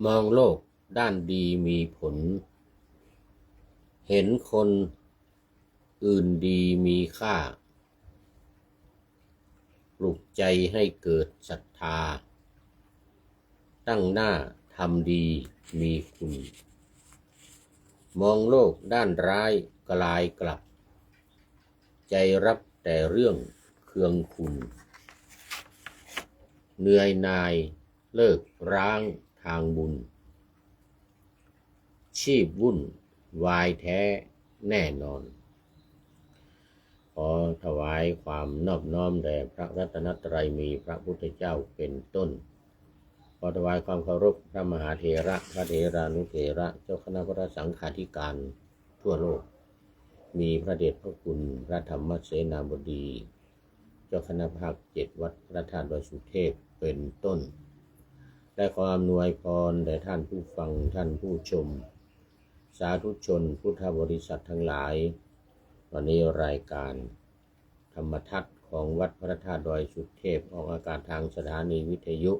มองโลกด้านดีมีผลเห็นคนอื่นดีมีค่าปลุกใจให้เกิดศรัทธาตั้งหน้าทำดีมีคุณมองโลกด้านร้ายกลายกลับใจรับแต่เรื่องเคืองคุณเหนื่อยนายเลิกร้างทางบุญชีพวุ่นวายแท้แน่นอนขอถวายความนอบน้อมแด่พระรัตนตรัยมีพระพุทธเจ้าเป็นต้นขอถวายความเคารพพระมหาเถระพระเถรานุเถระเจ้าคณะพระสังฆาธิการทั่วโลกมีพระเดชพระคุณพระธรรมเสนาบดีเจ้าคณะภาค7วัดพระธาตุดอยสุเทพเป็นต้นและขออำนวยพรแด่ท่านผู้ฟังท่านผู้ชมสาธุชนพุทธบริษัททั้งหลายวันนี้รายการธรรมทัศน์ของวัดพระธาตุดอยสุเทพออกอากาศทางสถานีวิทยุ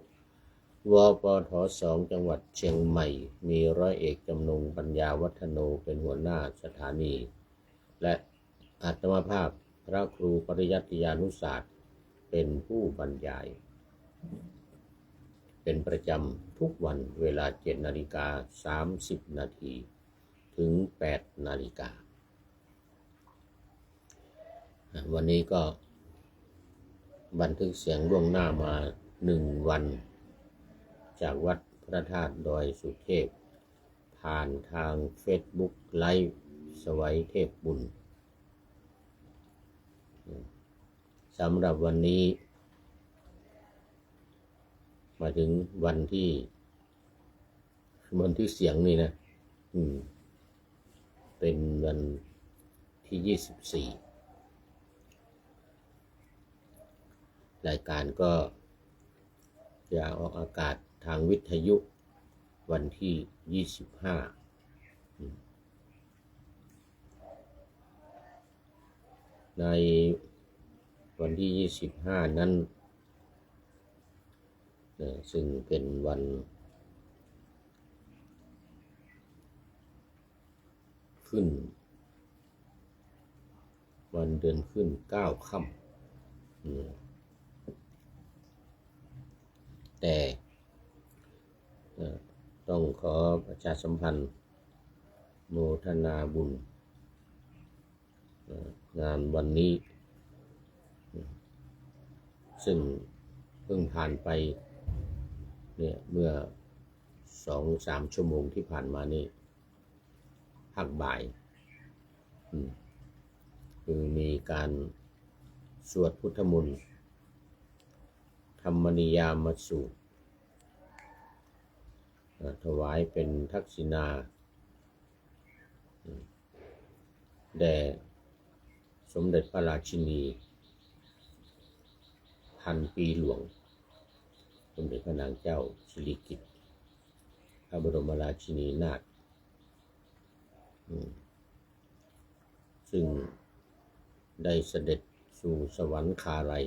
วปท2จังหวัดเชียงใหม่มีร้อยเอกจำนงปัญญาวัฒโนเป็นหัวหน้าสถานีและอาตมาภาพพระครูปริยัติยานุศาสตร์เป็นผู้บรรยายเป็นประจำทุกวันเวลา 7:30 นาทีถึง 8 นาฬิกาวันนี้ก็บันทึกเสียงล่วงหน้ามา1 วันจากวัดพระธาตุดอยสุเทพผ่านทาง Facebook ไลฟ์สวัยเทพบุญสำหรับวันนี้มาถึงวันที่เสียงนี่นะเป็นวันที่24รายการก็จะออกอากาศทางวิทยุวันที่25ในวันที่25นั้นซึ่งเป็นวันขึ้นวันเดือนขึ้น9 ค่ำแต่ต้องขอประชาสัมพันธ์โมทนาบุญงานวันนี้ซึ่งเพิ่งผ่านไปเนี่ยเมื่อ 2-3 ชั่วโมงที่ผ่านมานี่ภาคบ่ายคือมีการสวดพุทธมนต์ธรรมนิยามสูตรถวายเป็นทักษิณาแด่สมเด็จพระราชินีพันปีหลวงสมเด็จพระนางเจ้าสิริกิติ์พระบรมราชินีนาถซึ่งได้เสด็จสู่สวรรคาลัย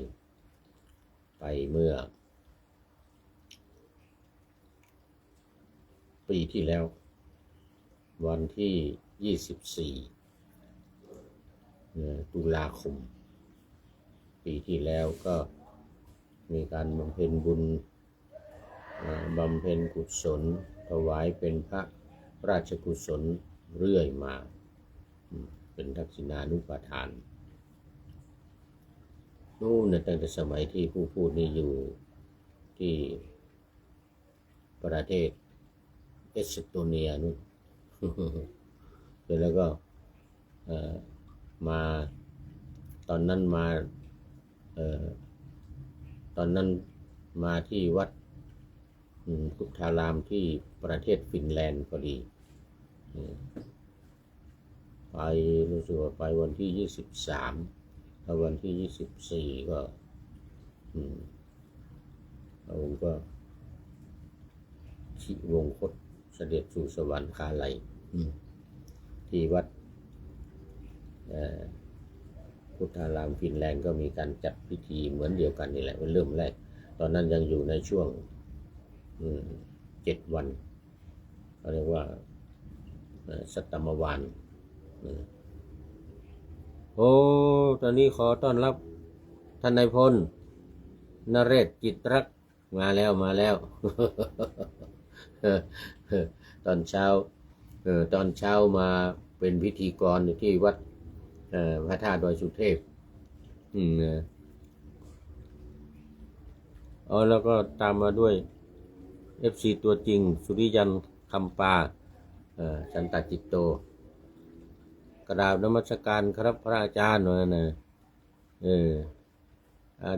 ไปเมื่อปีที่แล้ววันที่24 ตุลาคมปีที่แล้วก็มีการบำเพ็ญบุญบำเพ็ญกุศลถวายเป็นพระราชกุศลเรื่อยมาเป็นทักษิณานุปทานนู่นตั้งแต่สมัยที่ผู้พูดนี่อยู่ที่ประเทศเอสโตเนียนู่นเสร็จแล้วก็มาตอนนั้นมาที่วัดพุทธารามที่ประเทศฟินแลนด์พอดีไปรู้สึกว่าไปวันที่23ถ้าวันที่24ก็เราก็ชิวงคตเสด็จสู่สวรรคาลัยที่วัดพุทธารามฟินแลนด์ก็มีการจัดพิธีเหมือนเดียวกันนี่แหละมันเริ่มแรกตอนนั้นยังอยู่ในช่วง7 วัน เรียกว่าสัตตมวานโอ้ตอนนี้ขอต้อนรับท่านนายพลนเรศจิตรักมาแล้วมาแล้ว ตอนเช้าตอนเช้ามาเป็นพิธีกรอยู่ที่วัดพระธาตุดอยสุเทพแล้วก็ตามมาด้วย FC ตัวจริงสุริยันคำปาสันตจิตโตกราบนมัสการครับพระอาจารย์นะ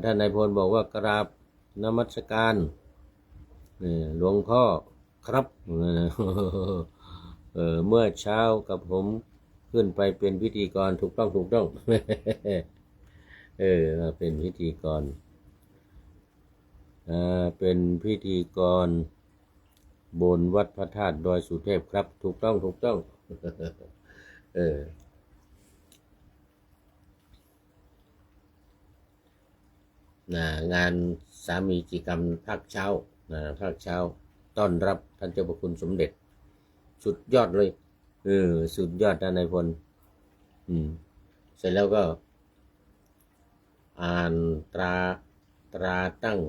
ท่านนายพลบอกว่ากราบนมัสการหลวงพ่อครับเมื่อเช้ากับผมขึ้นไปเป็นพิธีกรถูกต้องเป็นพิธีกรเป็นพิธีกรบนวัดพระธาตุดอยสุเทพครับถูกต้องงานสามีจิกรรมภาคเช้าต้อนรับท่านเจ้าพระคุณสมเด็จสุดยอดเลยสุดยอดท่านนายพลเสร็จแล้วก็อ่านตราตั้ง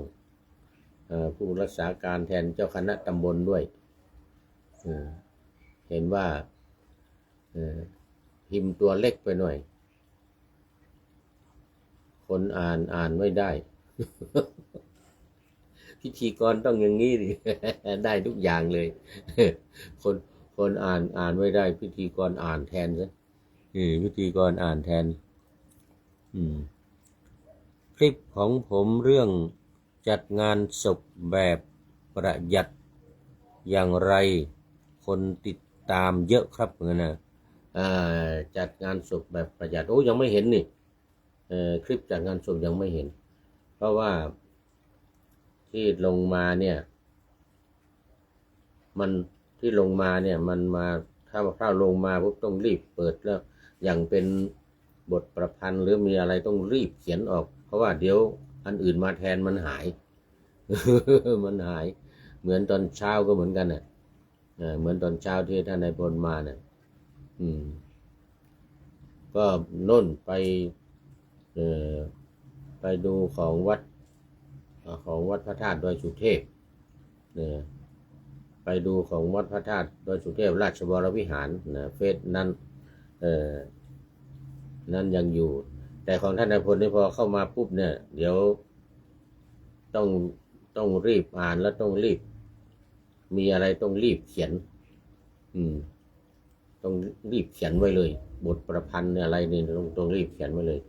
ผู้รักษาการแทนเจ้าคณะตำบลด้วยเห็นว่าพิมพ์ตัวเล็กไปหน่อยคนอ่านไม่ได้ พิธีกรต้องอย่างนี้ดิ ได้ทุกอย่างเลย คนอ่านไม่ได้พิธีกรอ่านแทนซะพิธีกรอ่านแทนคลิปของผมเรื่องจัดงานศพแบบประหยัดอย่างไรคนติดตามเยอะครับงั้นนะจัดงานศพแบบประหยัดยังไม่เห็นนี่คลิปจัดงานศพยังไม่เห็นเพราะว่าที่ลงมาเนี่ยมันมาถ้าลงมาปุ๊บต้องรีบเปิดแล้วอย่างเป็นบทประพันธ์หรือมีอะไรต้องรีบเขียนออกเพราะว่าเดี๋ยวอันอื่นมาแทนมันหาย มันหายเหมือนตอนเช้าก็เหมือนกันน่ะเหมือนตอนเช้าที่ท่านนายพลมาเนี่ยก็น่นไปดูของวัดพระธาตุดอยสุเทพไปดูของวัดพระธาตุดอยสุเทพราชวรวิหารเฟซนั้นนั้นยังอยู่แต่ของท่านนายพลนี่พอเข้ามาปุ๊บเนี่ยเดี๋ยวต้องรีบอ่านแล้วต้องรีบมีอะไรต้องรีบเขียนต้องรีบเขียนไว้เลยบทประพันธ์อะไรนี่ต้องรีบเขียนไว้เลย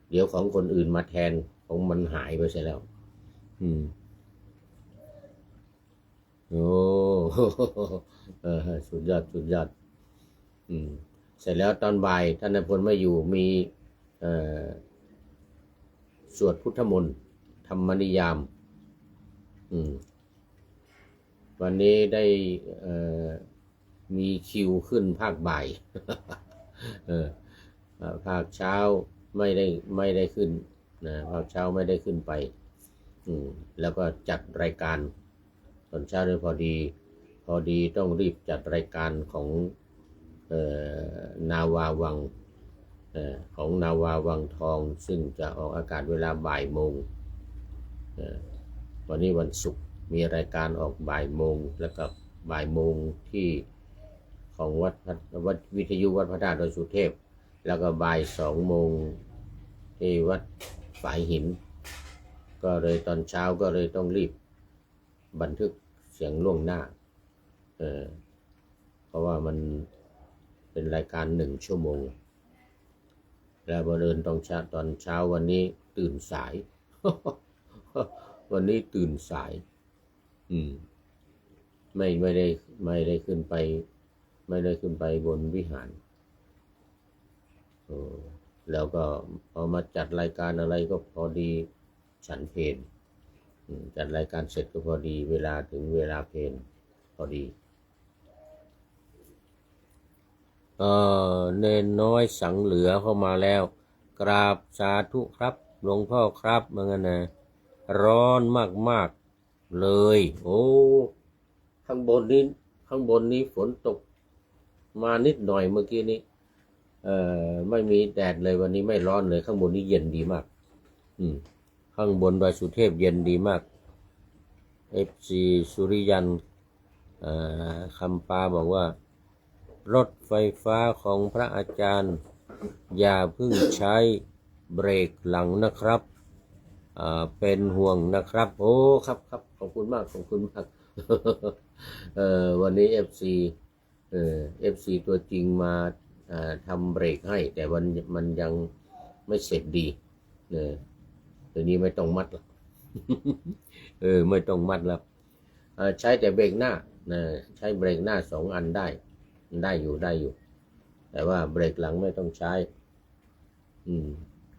เดี๋ยวของคนอื่นมาแทนของมันหายไปเสียแล้วโอ้สุดยอดเสร็จแล้วตอนบ่ายท่านนายพลไม่อยู่มีสวดพุทธมนต์ธรรมนิยามวันนี้ได้มีคิวขึ้นภาคบ่าย ภาคเช้าไม่ได้ขึ้นนะภาคเช้าไม่ได้ขึ้นไปแล้วก็จัดรายการตอนเช้าเลยพอดีต้องรีบจัดรายการของนาวาวังของนาวาวังทองซึ่งจะออกอากาศเวลาบ่ายโมงวันนี้วันศุกร์มีรายการออกบ่ายโมงแล้วก็บ่ายโมงที่ของวัดวิทยุวัดพระธาตุดอยสุเทพแล้วก็บ่าย2 โมงที่วัดฝายหินก็เลยตอนเช้าก็เลยต้องรีบบันทึกเสียงล่วงหน้าเพราะว่ามันเป็นรายการ1 ชั่วโมงแล้วบังเอิญตอนเช้าวันนี้ตื่นสาย วันนี้ตื่นสายไม่ได้ขึ้นไปบนวิหารแล้วก็พอมาจัดรายการอะไรก็พอดีฉันเพลจัดรายการเสร็จก็พอดีเวลาถึงเวลาเพลพอดีเนนน้อยสังเหลือเข้ามาแล้วกราบสาธุครับหลวงพ่อครับเหมือนกันนะร้อนมากเลยโอ้ข้างบนนี้ ข้างบนนี้ฝนตกมานิดหน่อยเมื่อกี้นี้ไม่มีแดดเลยวันนี้ไม่ร้อนเลยข้างบนนี้เย็นดีมากข้างบนดอยสุเทพเย็นดีมาก FC สุริยันคำปาบอกว่ารถไฟฟ้าของพระอาจารย์อย่าเพิ่งใช้เบรกหลังนะครับเป็นห่วงนะครับโอ้ครับขอบคุณมากขอบคุณมาก วันนี้ FC ตัวจริงมาทำเบรกให้แต่มันยังไม่เสร็จดีตัวนี้ไม่ต้องมัดแล้ว ไม่ต้องมัดแล้วใช้แต่เบรกหน้าใช้เบรกหน้า2 อันได้อยู่แต่ว่าเบรกหลังไม่ต้องใช้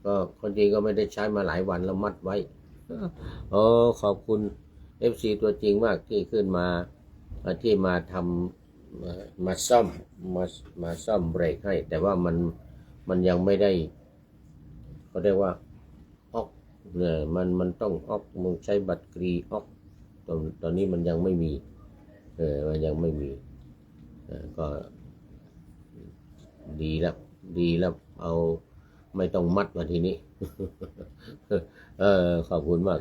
ก็คนจริงก็ไม่ได้ใช้มาหลายวันแล้วมัดไว้ขอบคุณ FC ตัวจริงมากที่ขึ้นมาที่มาทำมาซ่อมเบรกให้แต่ว่ามันยังไม่ได้เขาเรียกว่าออกเนี่ยมันต้องออกมึงใช้บัตรกรีออกตอนนี้มันยังไม่มีมันยังไม่มีก็ดีแล้วเอาไม่ต้องมัดมาทีนี้ ขอบคุณมาก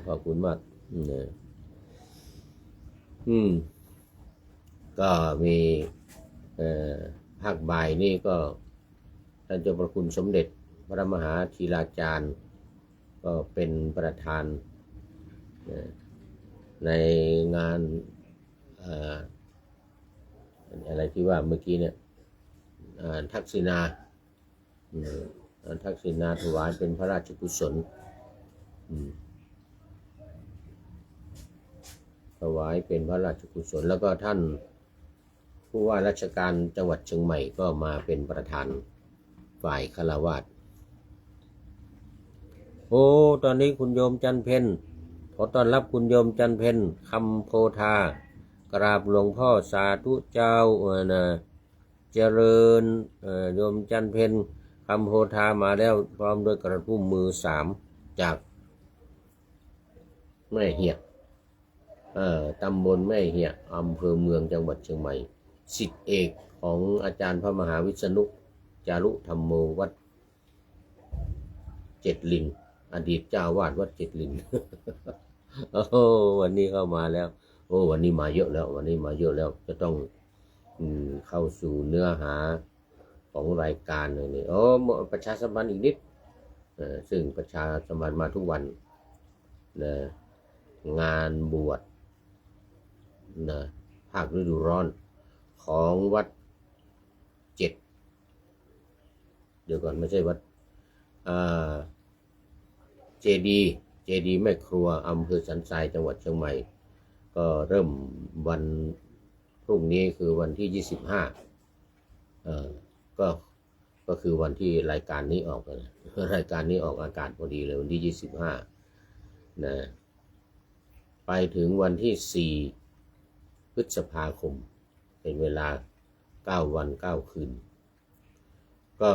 ก็มีภาคบ่ายนี่ก็ท่านเจ้าพระคุณสมเด็จพระมหาธีราจารย์ก็เป็นประธานในงานอะไรที่ว่าเมื่อกี้เนี่ยทักษิณาถวายเป็นพระราชกุศลถวายเป็นพระราชกุศลแล้วก็ท่านผู้ว่าราชการจังหวัดเชียงใหม่ก็มาเป็นประธานฝ่ายฆราวาสตอนนี้คุณโยมจันเพ็ญขอต้อนรับคุณโยมจันเพ็ญคำโพธากราบหลวงพ่อสาธุเจ้าเจริญโยมจันเพ็ญคำโพธามาแล้วพร้อมด้วยกระพุ่มมือ3จากแม่เหียกตำบลแม่เหียกอำเภอเมืองจังหวัดเชียงใหม่ศิษย์เอกของอาจารย์พระมหาวิษณุจารุธรรมโมวัด7 ลินอดีตเจ้าวาดวัด7 ลิน วันนี้เข้ามาแล้ววันนี้มาเยอะแล้วจะต้องเข้าสู่เนื้อหาของรายการเลยนี่ประชาสัมพันธ์อีกนิดซึ่งประชาสัมพันธ์มาทุกวันนะงานบวชนะภาคฤดูร้อนของวัด7เดี๋ยวก่อนไม่ใช่วัดเจดีแม่ครัวอำเภอสันทรายจังหวัดเชียงใหม่ก็เริ่มวันพรุ่งนี้คือวันที่25ก็คือวันที่รายการนี้ออกรายการนี้ออกอากาศพอดีเลยวันที่25นะไปถึงวันที่4 พฤษภาคมเป็นเวลา9 วัน 9 คืนก็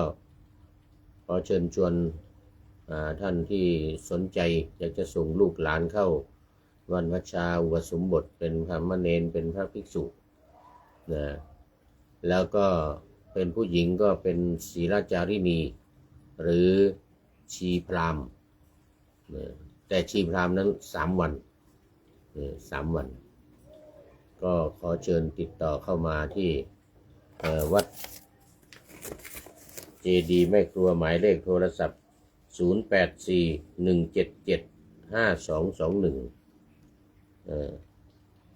ขอเชิญชวนท่านที่สนใจอยากจะส่งลูกหลานเข้าวันพระชาอุปสมบทเป็นพระมเณรเป็นพระภิกษุนะแล้วก็เป็นผู้หญิงก็เป็นศีลจารินีหรือชีพราหมณ์แต่ชีพราหมณ์นั้น3 วัน3 วันก็ขอเชิญติดต่อเข้ามาที่วัดเจดีย์แม่ครัวหมายเลขโทรศัพท์0841775221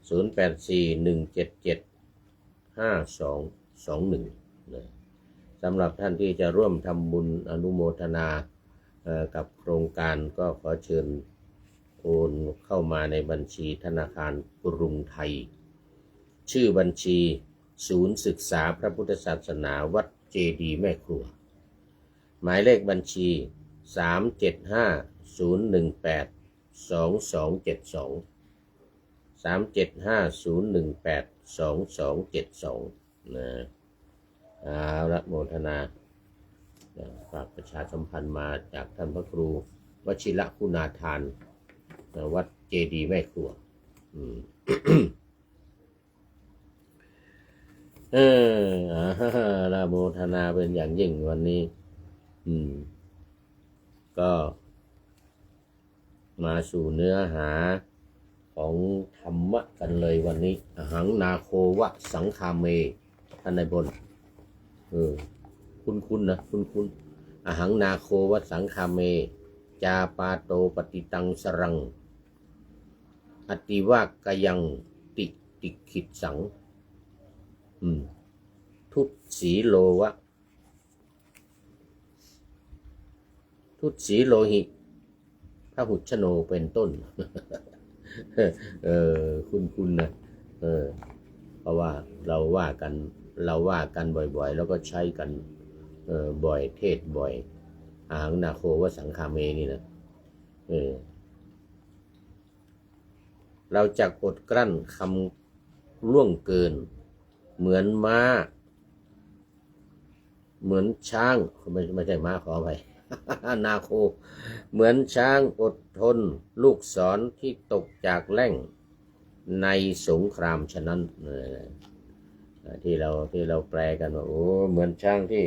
0841775221สำหรับท่านที่จะร่วมทำบุญอนุโมทนากับโครงการก็ขอเชิญโอนเข้ามาในบัญชีธนาคารกรุงไทยชื่อบัญชีศูนย์ศึกษาพระพุทธศาสนาวัดเจดีย์แม่ครัวหมายเลขบัญชี3750182272 3750182272นะละโมทนาฝากประชาสัมพันธ์มาจากท่านพระครูวชิระคุณาทานวัดเจดีย์แม่ครัว เออราโมทนาเป็นอย่างยิ่งวันนี้ อืม ก็มาสู่เนื้อหาของธรรมะกันเลยวันนี้อหังนาโควะสังคาเมท่านในบนคุ้นนะคุ้นอหังนาโควะสังคาเมจาปาโตปฏิตังสรังอติวากยังติติขิดสังทุตสีโลวะทุตสีโลหิพระหุชโนเป็นต้น คุณนะเพราะว่าเราว่ากันบ่อยๆแล้วก็ใช้กันบ่อยเทศบ่อยอาหังนาโควสังคาเมนี่นะเราจะอดกลั้นคำล่วงเกินเหมือนม้าเหมือนช้างไม่ใช่ม้าขอไป นาโคเหมือนช้างอดทนลูกศรที่ตกจากแล่งในสงครามฉะนั้นที่เราแปลกันว่าโอ้เหมือนช้างที่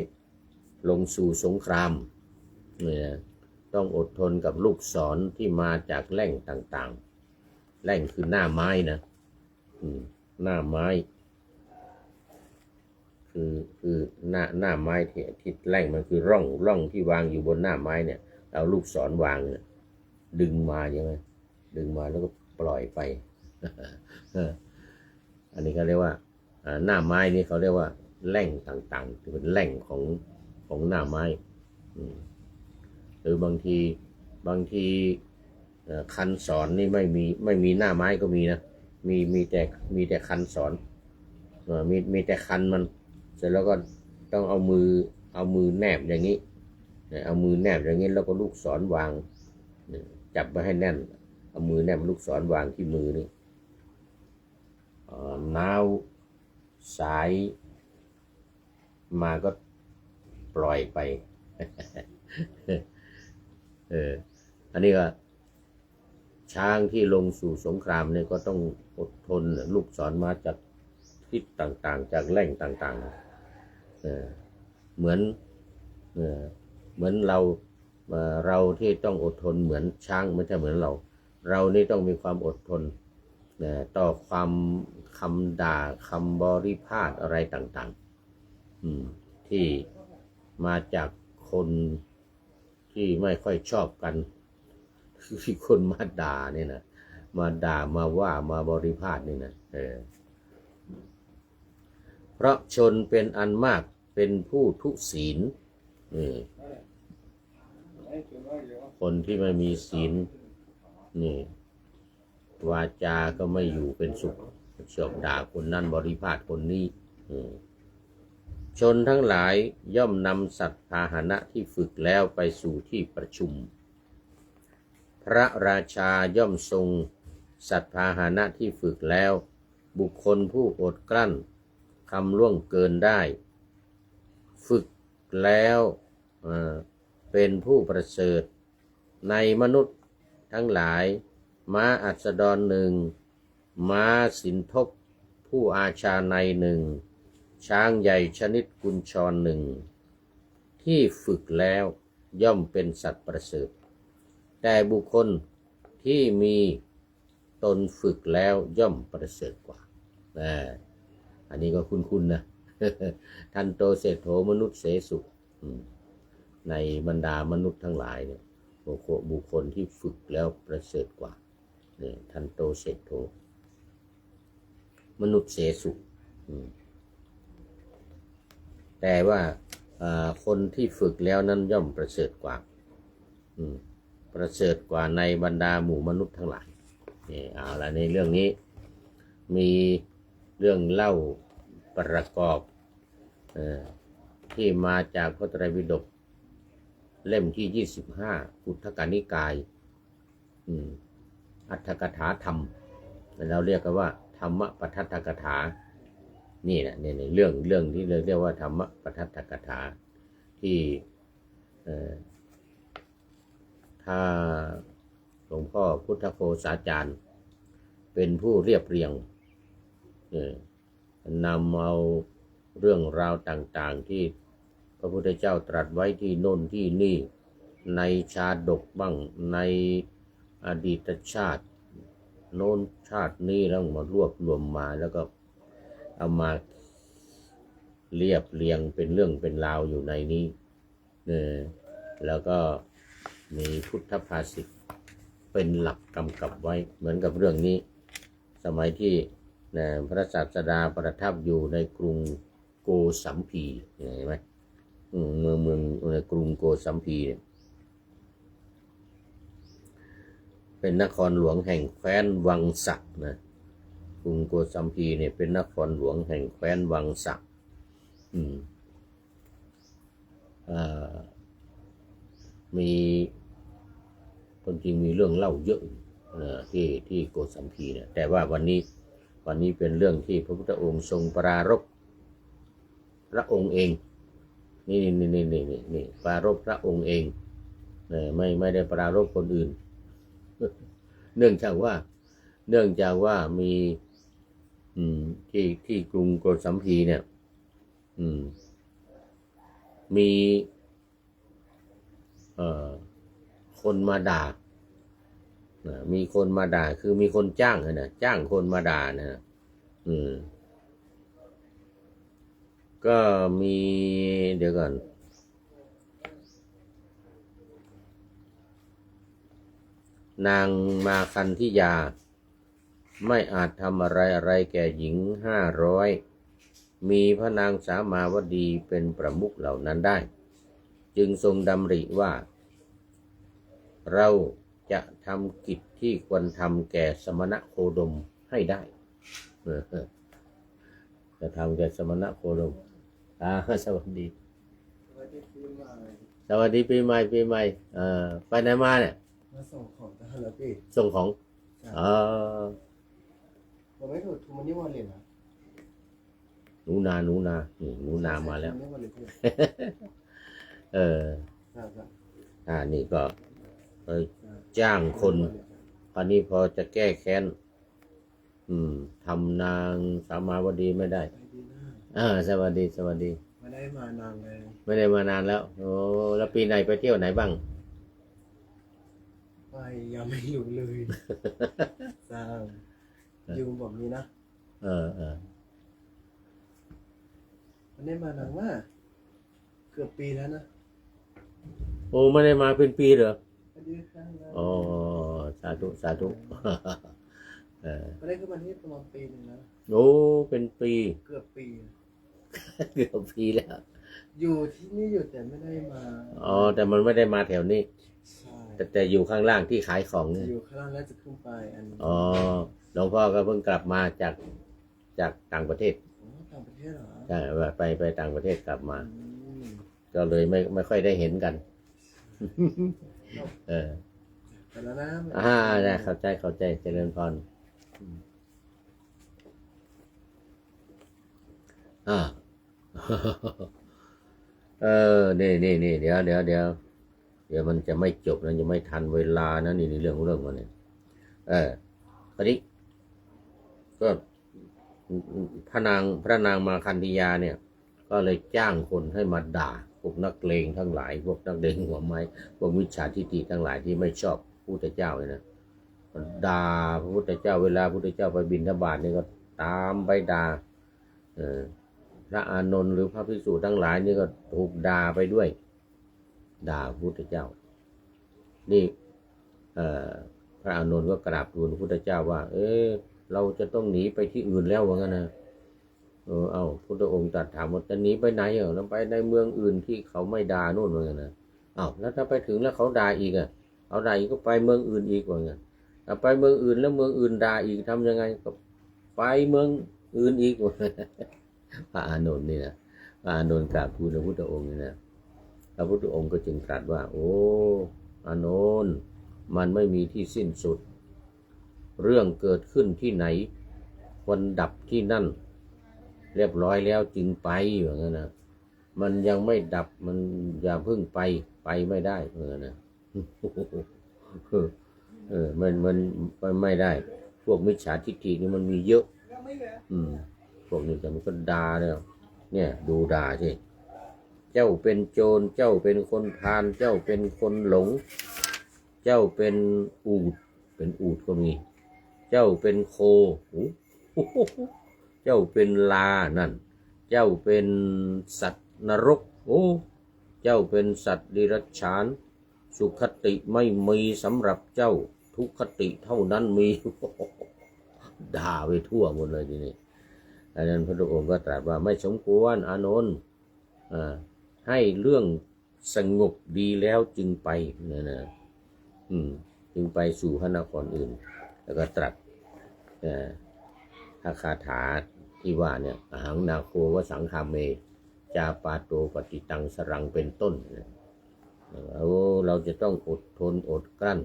ลงสู่สงครามเนี่ยต้องอดทนกับลูกศรที่มาจากแล่งต่างๆแล่งคือหน้าไม้นะหน้าไม้คือหน้าไม้ที่แล่งมันคือร่องที่วางอยู่บนหน้าไม้เนี่ยเอาลูกศรวางเนี่ยดึงมาใช่ไหมดึงมาแล้วก็ปล่อยไป อันนี้เขาเรียกว่าหน้าไม้นี่เขาเรียกว่าแล่งต่างๆที่เป็นแล่งของหน้าไม้หรือบางทีคันสอนนี่ไม่มีหน้าไม้ก็มีนะมีแต่คันสอนมีแต่คันมันเสร็จแล้วก็ต้องเอามือแนบอย่างนี้เอามือแนบอย่างนี้แล้วก็ลูกศรวางจับไว้ให้แน่นเอามือแนบลูกศรวางที่มือนี่น้าวสายมาก็ปล่อยไป อันนี้ก็ช้างที่ลงสู่สงครามเนี่ยก็ต้องอดทนลูกศรมาจากทิศต่างๆจากแหล่งต่างๆเหมือนเราที่ต้องอดทนเหมือนช้างไม่ใช่เหมือนเรานี่ต้องมีความอดทนต่อความคำด่าคำบริพาทอะไรต่างๆที่มาจากคนที่ไม่ค่อยชอบกันที่คนมาด่าเนี่ยนะมาด่ามาว่ามาบริพาทนี่นะเพราะชนเป็นอันมากเป็นผู้ทุศีลคนที่ไม่มีศีลนี่วาจาก็ไม่อยู่เป็นสุขชอบด่าคนนั้นบริพาทคนนี้ชนทั้งหลายย่อมนำสัตว์พาหนะที่ฝึกแล้วไปสู่ที่ประชุมพระราชาย่อมทรงสัตว์พาหนะที่ฝึกแล้วบุคคลผู้อดกลั้นคำล่วงเกินได้ฝึกแล้วเป็นผู้ประเสริฐในมนุษย์ทั้งหลายม้าอัสดรหนึ่งม้าสินทบผู้อาชาในหนึ่งช้างใหญ่ชนิดกุญชรหนึ่งที่ฝึกแล้วย่อมเป็นสัตว์ประเสริฐแต่บุคคลที่มีตนฝึกแล้วย่อมประเสริฐกว่าอันนี้ก็คุ้นๆนะ ทันโตเศรษโธมนุษย์เสสุในบรรดามนุษย์ทั้งหลายเนี่ยบุคคลที่ฝึกแล้วประเสริฐกว่าทันโตเศรษโธมนุษย์เสสุแต่ว่าคนที่ฝึกแล้วนั้นย่อมประเสริฐกว่าประเสริฐกว่าในบรรดาหมู่มนุษย์ทั้งหลายเอาละในเรื่องนี้มีเรื่องเล่าประกอบที่มาจากพระไตรปิฎกเล่มที่25อุทธกนิกายอัตถกถาธรรมเราเรียกกันว่าธรรมปทัฏฐกถานี่แหละในเรื่องที่เรียกว่าธรรมปทัฏฐกถาที่ถ้าหลวงพ่อพุทธโฆษาจารย์เป็นผู้เรียบเรียงนำเอา เรื่องราวต่างๆที่พระพุทธเจ้าตรัสไว้ที่โน่นที่นี่ในชาดกบ้างในอดีตชาติโน้นชาตินี้แล้วมารวบรวมมาแล้วก็เอามาเรียบเรียงเป็นเรื่องเป็นราวอยู่ในนี้แล้วก็มีพุทธภาษิตเป็นหลักกำกับไว้เหมือนกับเรื่องนี้สมัยที่พระศาสดาประทับอยู่ในกรุงโกสัมพีเห็นไหมเมืองในกรุงโกสัมพีเนี่ยเป็นนครหลวงแห่งแคว้นวังสักนะกรุงโกสัมพีเนี่ยเป็นนครหลวงแห่งแคว้นวังสักมีคนจริงมีเรื่องเล่าเยอะที่โกสัมพีเนี่ยแต่ว่าวันนี้เป็นเรื่องที่พระพุทธองค์ทรงปรารภพระองค์เองนี่ปรารภพระองค์เองไม่ได้ปรารภคนอื่นเนื่องจากว่ามีที่กรุงโกสัมพีเนี่ยมีคนมาด่ามีคนมาด่าคือมีคนจ้างนะจ้างคนมาด่านะก็มีเดี๋ยวก่อนนางมาคันธิยาไม่อาจทำอะไรแก่หญิง500มีพระนางสามาวดีเป็นประมุขเหล่านั้นได้จึงทรงดำริว่าเราจะทำกิจที่ควรทำแก่สมณโคดมให้ได้จะทำแก่สมณโคดมสวัสดีปีใหม่ไปไหนมาเนี่ยมาส่งของจะฮัลโหลพี่ส่งของผมไม่ถูกทูมันนี่วันเลยนะหนูนามาแล้วนี่ก็จ้างคนคราวนี้พอจะแก้แค้นทำนางสามาวดีไม่ได้สวัสดีไม่ได้มานานเลยไม่ได้มานานแล้วโอ้แล้วปีไหนไปเที่ยวไหนบ้างไปยังไม่อยู่เลยสร้างอยู่แบบนี้นะไม่ได้มานานว่าเกือบปีแล้วนะโอ้ไม่ได้มาเป็นปีเหรออ๋อสาธุไม่ได้ขึ้นมาที่ประมาณปีนึงแล้วโอ้เป็นปีเกือบปีแล้วอยู่ที่นี่อยู่แต่ไม่ได้มาแต่มันไม่ได้มาแถวนี้แต่อยู่ข้างล่างที่ขายของเนี่ยอยู่ข้างล่างแล้วจะขึ้นไปอันนี้หลวงพ่อก็เพิ่งกลับมาจากต่างประเทศต่างประเทศเหรอใช่ไปต่างประเทศกลับมาก็เลยไม่ค่อยได้เห็นกันแต่แล้วนะได้เข้าใจเจริญพรนี่เดี๋ยวมันจะไม่จบนะจะไม่ทันเวลานะนี่เรื่องมันเนี่ยคราวนี้ก็พระนางมาคันธียาเนี่ยก็เลยจ้างคนให้มาด่าพวกนักเลงทั้งหลายพวกนักเลงหัวไม้พวกมิจฉาทิฏฐิทั้งหลายที่ไม่ชอบพระพุทธเจ้าเลยนะด่าพระพุทธเจ้าเวลาพระพุทธเจ้าไปบิณฑบาตนี่ก็ตามไปด่าพระอานนท์หรือพระภิกษุทั้งหลายนี่ก็ถูกด่าไปด้วยด่าพระพุทธเจ้านี่พระอานนท์ก็กราบทูลพระพุทธเจ้าว่าเราจะต้องหนีไปที่อื่นแล้วว่างั้นนะพุทธองค์ตรัสถามว่าจะหนีไปไหนแล้วไปในเมืองอื่นที่เขาไม่ด่าโน่นว่างั้นนะแล้วถ้าไปถึงแล้วเขาด่าอีกเขาด่าอีกก็ไปเมืองอื่นอีกว่างั้นถ้าไปเมืองอื่นแล้วเมืองอื่นด่าอีกทำยังไงก็ไปเมืองอื่นอีกพระอานนท์นี่นะพระอานนท์กราบทูลพระพุทธองค์นี่นะพระพุทธองค์ก็จึงตรัสว่าโอ้อานนท์มันไม่มีที่สิ้นสุดเรื่องเกิดขึ้นที่ไหนควรดับที่นั่นเรียบร้อยแล้วจึงไปอย่างนั้นนะมันยังไม่ดับมันอย่าเพิ่งไปไม่ได้เหมือนนะมันไม่ได้พวกมิจฉาทิฏฐินี่มันมีเยอะพวกนี้แต่มันก็ด่าเนี่ย เนี่ยดูด่าสิเจ้าเป็นโจรเจ้าเป็นคนพาลเจ้าเป็นคนหลงเจ้าเป็นอูฐก็มีเจ้าเป็นโคเจ้าเป็นลานั่นเจ้าเป็นสัตว์นรกเจ้าเป็นสัตว์ดิรัจฉานสุขติไม่มีสำหรับเจ้าทุกขติเท่านั้นมี ด่าไปทั่วหมดเลยทีนี้ดังนั้นพระองค์ก็ตรัสว่าไม่สมควรอานนท์ให้เรื่องสงบดีแล้วจึงไปนะจึงไปสู่พระนครอื่นแล้วก็ตรัสถ้าคาถาที่ว่าเนี่ยอหังนาโควสังคาเมจาปาโตปฏิตังสรังเป็นต้นเราจะต้องอดทนอดกลั้น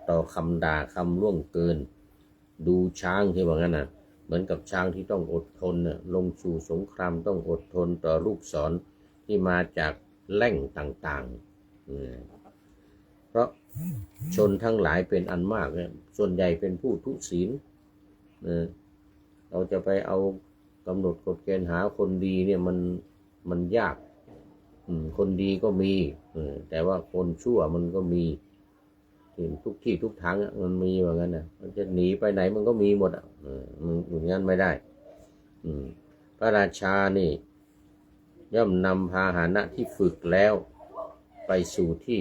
ต่อคำด่าคำล่วงเกินดูช้างที่ว่างั้นน่ะเหมือนกับช้างที่ต้องอดทนลงสู่สงครามต้องอดทนต่อลูกศรที่มาจากแหล่งต่างๆเพราะชนทั้งหลายเป็นอันมากเนี่ยส่วนใหญ่เป็นผู้ทุศีลเราจะไปเอากำหนดกฎเกณฑ์หาคนดีเนี่ยมันยากคนดีก็มีแต่ว่าคนชั่วมันก็มีทุกที่ทุกทางมันมีว่างั้นนะมันจะหนีไปไหนมันก็มีหมดมันอย่างนั้นไม่ได้พระราชานี่ย่อมนำพาหนะที่ฝึกแล้วไปสู่ที่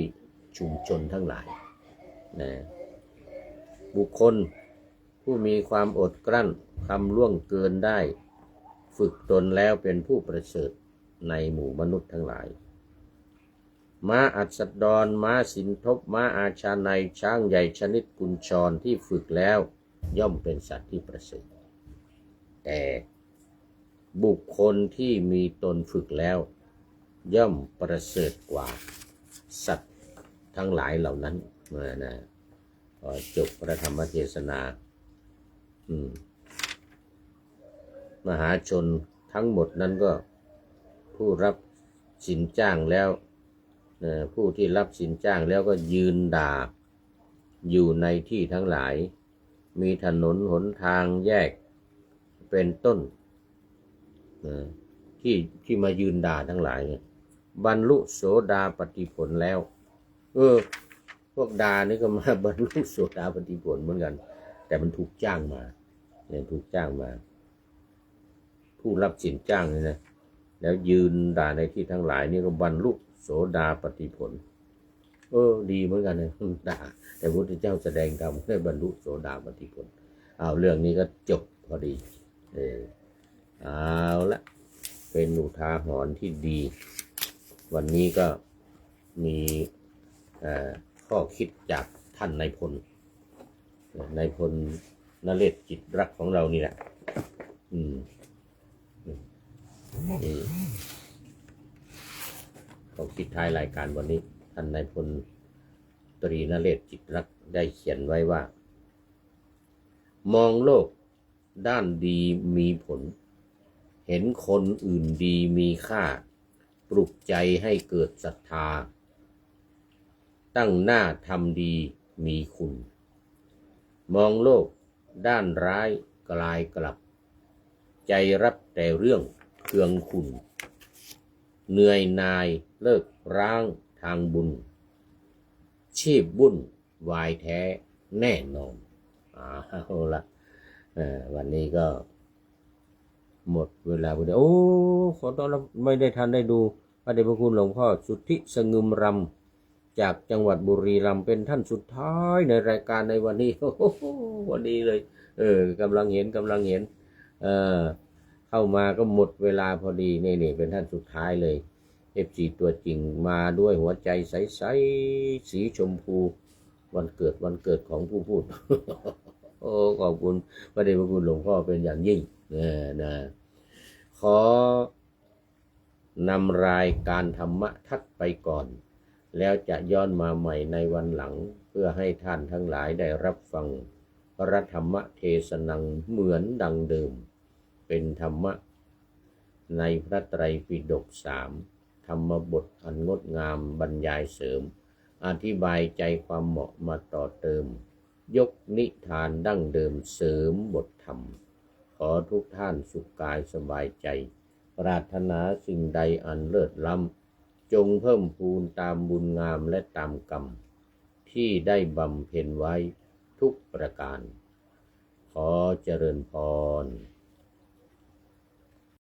ชุมชนทั้งหลายนะบุคคลผู้มีความอดกลั้นคำล่วงเกินได้ฝึกตนแล้วเป็นผู้ประเสริฐในหมู่มนุษย์ทั้งหลายม้าอัสดรม้าสินทบม้าอาชาไนช้างใหญ่ชนิดกุญชรที่ฝึกแล้วย่อมเป็นสัตว์ที่ประเสริฐแต่บุคคลที่มีตนฝึกแล้วย่อมประเสริฐกว่าสัตว์ทั้งหลายเหล่านั้นนะจบพระธรรมเทศนามหาชนทั้งหมดนั้นก็ผู้รับสินจ้างแล้วผู้ที่รับสินจ้างแล้วก็ยืนด่าอยู่ในที่ทั้งหลายมีถนนหนทางแยกเป็นต้นที่มายืนด่าทั้งหลายเนี่ยบรรลุโสดาปัตติผลแล้วพวกด่านี่ก็มาบรรลุโสดาปัตติผลเหมือนกันแต่มันถูกจ้างมาเนี่ยถูกจ้างมาผู้รับสินจ้างนี่นะแล้วยืนด่าในที่ทั้งหลายนี่ก็บรรลุโสดาปัตติผลดีเหมือนกันนะด่าแต่พระพุทธเจ้าแสดงธรรมได้บรรลุโสดาปัตติผลเรื่องนี้ก็จบพอดีเอาละเป็นอุทาหรณ์ที่ดีวันนี้ก็มีข้อคิดจากท่านนายพลนเรศจิตรักของเรานี่แหละข้อคิดท้ายรายการวันนี้ท่านนายพลตรีนเรศจิตรักได้เขียนไว้ว่ามองโลกด้านดีมีผลเห็นคนอื่นดีมีค่าปลุกใจให้เกิดศรัทธาตั้งหน้าทำดีมีคุณมองโลกด้านร้ายกลายกลับใจรับแต่เรื่องเคืองขุ่นเหนื่อยนายเลิกร้างทางบุญชีพบุญวายแท้แน่นอนเอาละวันนี้ก็หมดเวลาพอดีขอต้อนรับไม่ได้ทันได้ดูพระเดชพระคุณหลวงพ่อสุทธิสงึมรำจากจังหวัดบุรีรัมย์เป็นท่านสุดท้ายในรายการในวันนี้วันนี้เลยกำลังเห็นเข้ามาก็หมดเวลาพอดีนี่เป็นท่านสุดท้ายเลย FC ตัวจริงมาด้วยหัวใจใสๆสีชมพูวันเกิดของผู้พูด ขอบคุณพระเดชพระคุณหลวงพ่อเป็นอย่างยิ่งนะขอนำรายการธรรมะทัดไปก่อนแล้วจะย้อนมาใหม่ในวันหลังเพื่อให้ท่านทั้งหลายได้รับฟังพระธรรมเทศนังเหมือนดังเดิมเป็นธรรมะในพระไตรปิฎก3ธรรมบทอันงดงามบรรยายเสริมอธิบายใจความเหมาะมาต่อเติมยกนิทานดั้งเดิมเสริมบทธรรมขอทุกท่านสุขกายสบายใจ ปรารถนาสิ่งใดอันเลิศล้ำจงเพิ่มพูนตามบุญงามและตามกรรมที่ได้บำเพ็ญไว้ทุกประการขอเจริญพร